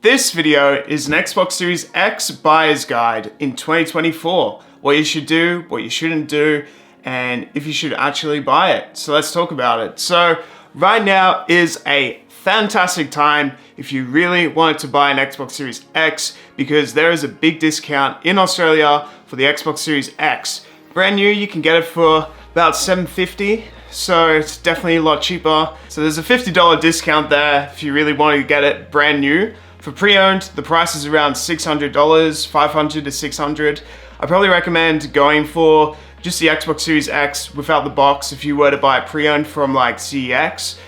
This video is an Xbox Series X buyer's guide in 2024. What you should do, what you shouldn't do, and if you should actually buy it. So let's talk about it. So right now is a fantastic time if you really wanted to buy an Xbox Series X because there is a big discount in Australia for the Xbox Series X. Brand new, you can get it for about $750. So it's definitely a lot cheaper. So there's a $50 discount there if you really want to get it brand new. For pre-owned, the price is around $600, $500 to $600. I probably recommend going for just the Xbox Series X without the box if you were to buy it pre-owned from like CEX.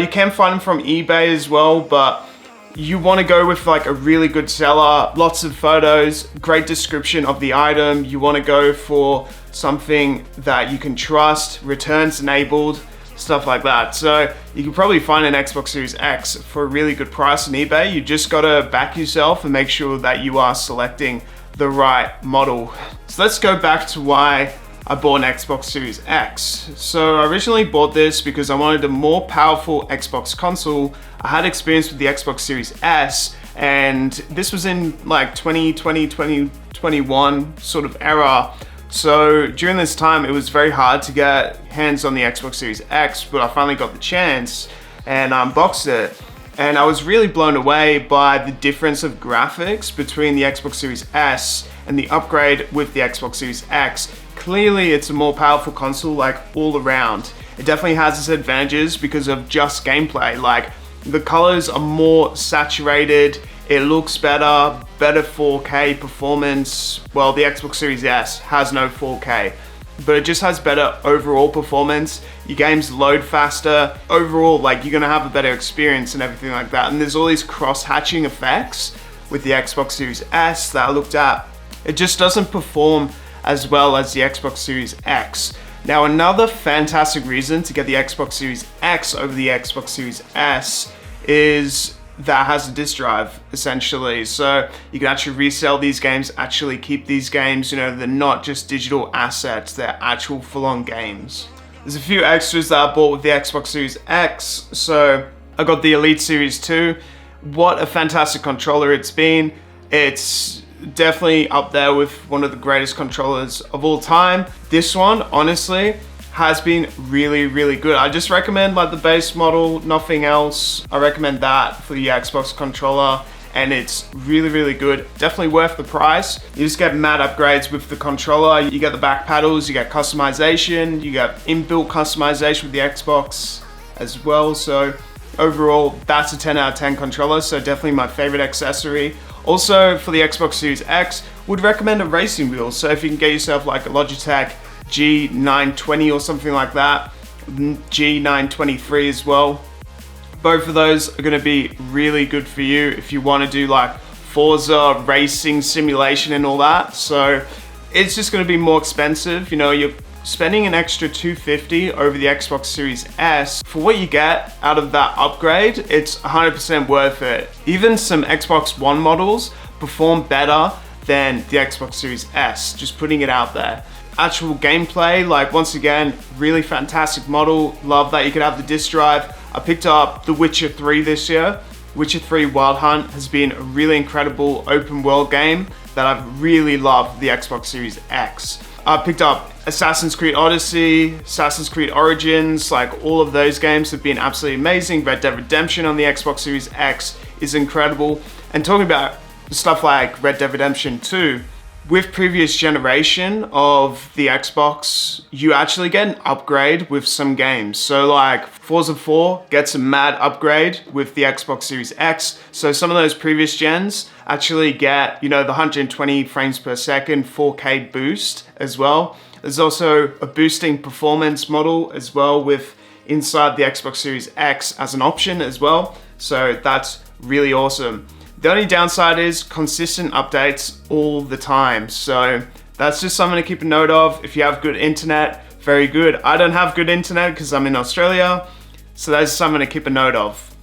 You can find them from eBay as well, but you want to go with like a really good seller, lots of photos, great description of the item. You want to go for something that you can trust, returns enabled, stuff like that. So you can probably find an Xbox Series X for a really good price on eBay. You just gotta back yourself and make sure that you are selecting the right model. So let's go back to why I bought an Xbox Series X. So I originally bought this because I wanted a more powerful Xbox console. I had experience with the Xbox Series S, and this was in like 2020, 2021 sort of era. So during this time, it was very hard to get hands on the Xbox Series X, but I finally got the chance and I unboxed it. And I was really blown away by the difference of graphics between the Xbox Series S and the upgrade with the Xbox Series X. Clearly, it's a more powerful console, like all around. It definitely has its advantages because of just gameplay. Like the colors are more saturated, it looks better 4K performance. Well, the Xbox Series S has no 4K, but it just has better overall performance. Your games load faster. Overall, like you're gonna have a better experience and everything like that. And there's all these cross-hatching effects with the Xbox Series S that I looked at. It just doesn't perform as well as the Xbox Series X. Now, another fantastic reason to get the Xbox Series X over the Xbox Series S is that has a disk drive essentially. So you can actually resell these games, actually keep these games, you know, they're not just digital assets, they're actual full-on games. There's a few extras that I bought with the Xbox Series X. So I got the Elite Series 2. What a fantastic controller it's been. It's definitely up there with one of the greatest controllers of all time. This one, honestly, has been really, really good. I just recommend like the base model, nothing else. I recommend that for the Xbox controller, and it's really, really good. Definitely worth the price. You just get mad upgrades with the controller. You get the back paddles, you get customization, you get inbuilt customization with the Xbox as well. So overall, that's a 10 out of 10 controller, so definitely my favorite accessory. Also, for the Xbox Series X, would recommend a racing wheel. So if you can get yourself like a Logitech G920 or something like that, G923 as well. Both of those are going to be really good for you if you want to do like Forza racing simulation and all that. So it's just going to be more expensive. You know, you're spending an extra $250 over the Xbox Series S. For what you get out of that upgrade, it's 100% worth it. Even some Xbox One models perform better than the Xbox Series S, just putting it out there. Actual gameplay, like once again, really fantastic model. Love that you could have the disc drive. I picked up The Witcher 3 this year. Witcher 3 Wild Hunt has been a really incredible open world game that I've really loved the Xbox Series X. I picked up Assassin's Creed Odyssey, Assassin's Creed Origins, like all of those games have been absolutely amazing. Red Dead Redemption on the Xbox Series X is incredible. And talking about stuff like Red Dead Redemption 2, with previous generation of the Xbox, you actually get an upgrade with some games. So like Forza 4 gets a mad upgrade with the Xbox Series X. So some of those previous gens actually get, you know, the 120 frames per second 4K boost as well. There's also a boosting performance model as well with inside the Xbox Series X as an option as well. So that's really awesome. The only downside is consistent updates all the time. So that's just something to keep a note of. If you have good internet, very good. I don't have good internet because I'm in Australia. So that's something to keep a note of.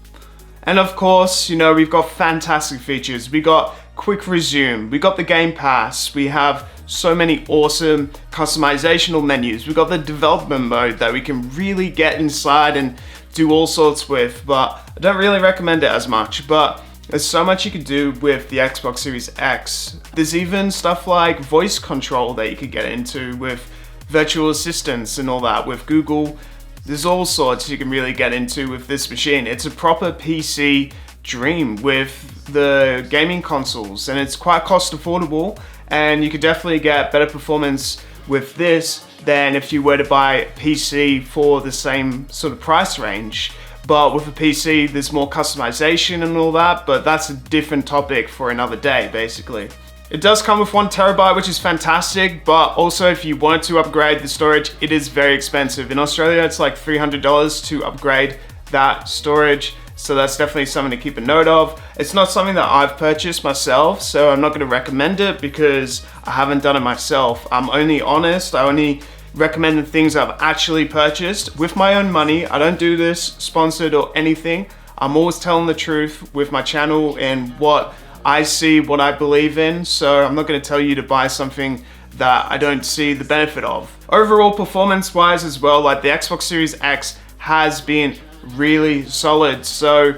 And of course, you know, we've got fantastic features. We got quick resume. We got the Game Pass. We have so many awesome customizational menus. We've got the development mode that we can really get inside and do all sorts with, but I don't really recommend it as much. But There's so much you could do with the Xbox Series X. There's even stuff like voice control that you could get into with virtual assistants and all that with Google. There's all sorts you can really get into with this machine. It's a proper PC dream with the gaming consoles, and it's quite cost affordable, and you could definitely get better performance with this than if you were to buy a PC for the same sort of price range. But with a PC, there's more customization and all that, but that's a different topic for another day, basically. It does come with 1 terabyte, which is fantastic, but also if you wanted to upgrade the storage, it is very expensive. In Australia, it's like $300 to upgrade that storage, so that's definitely something to keep a note of. It's not something that I've purchased myself, so I'm not going to recommend it because I haven't done it myself. I'm only honest, I only recommend the things I've actually purchased with my own money. I don't do this sponsored or anything. I'm always telling the truth with my channel and what I see, what I believe in, so I'm not going to tell you to buy something that I don't see the benefit of. Overall performance wise as well, like the Xbox Series X has been really solid, so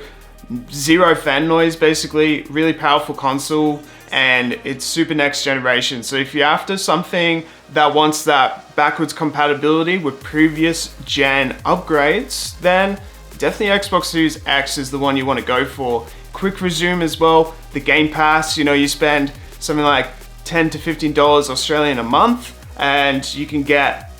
zero fan noise basically, really powerful console, and it's super next generation. So if you're after something that wants that backwards compatibility with previous gen upgrades, then definitely Xbox Series X is the one you want to go for. Quick resume as well, the Game Pass, you know, you spend something like $10 to $15 Australian a month and you can get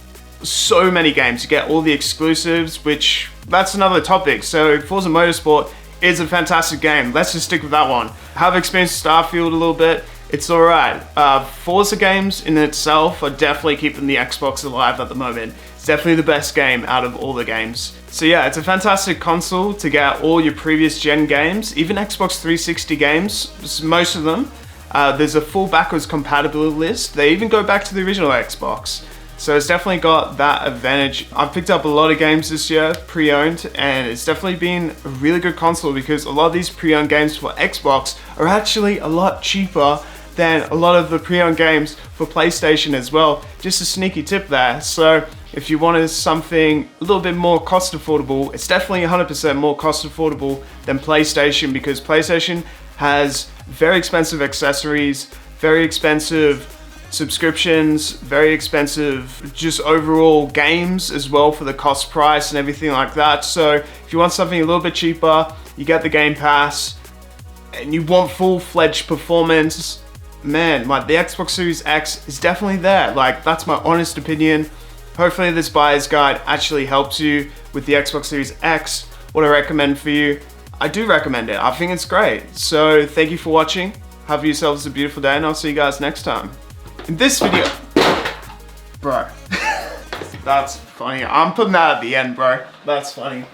so many games. You get all the exclusives, which that's another topic. So Forza Motorsport is a fantastic game. Let's just stick with that one. Have experienced Starfield a little bit. It's all right. Forza games in itself are definitely keeping the Xbox alive at the moment. It's definitely the best game out of all the games. So yeah, it's a fantastic console to get all your previous gen games, even Xbox 360 games, most of them. There's a full backwards compatibility list. They even go back to the original Xbox. So it's definitely got that advantage. I've picked up a lot of games this year, pre-owned, and it's definitely been a really good console because a lot of these pre-owned games for Xbox are actually a lot cheaper than a lot of the pre-owned games for PlayStation as well. Just a sneaky tip there. So if you wanted something a little bit more cost affordable, it's definitely 100% more cost affordable than PlayStation because PlayStation has very expensive accessories, very expensive subscriptions, very expensive just overall games as well for the cost price and everything like that. So if you want something a little bit cheaper, you get the Game Pass, and you want full-fledged performance, man, like the Xbox Series X is definitely there. Like, that's my honest opinion. Hopefully this buyer's guide actually helps you with the Xbox Series X. What I recommend for you, I do recommend it. I think it's great. So thank you for watching. Have yourselves a beautiful day, and I'll see you guys next time. In this video, bro, that's funny. I'm putting that at the end, bro. That's funny.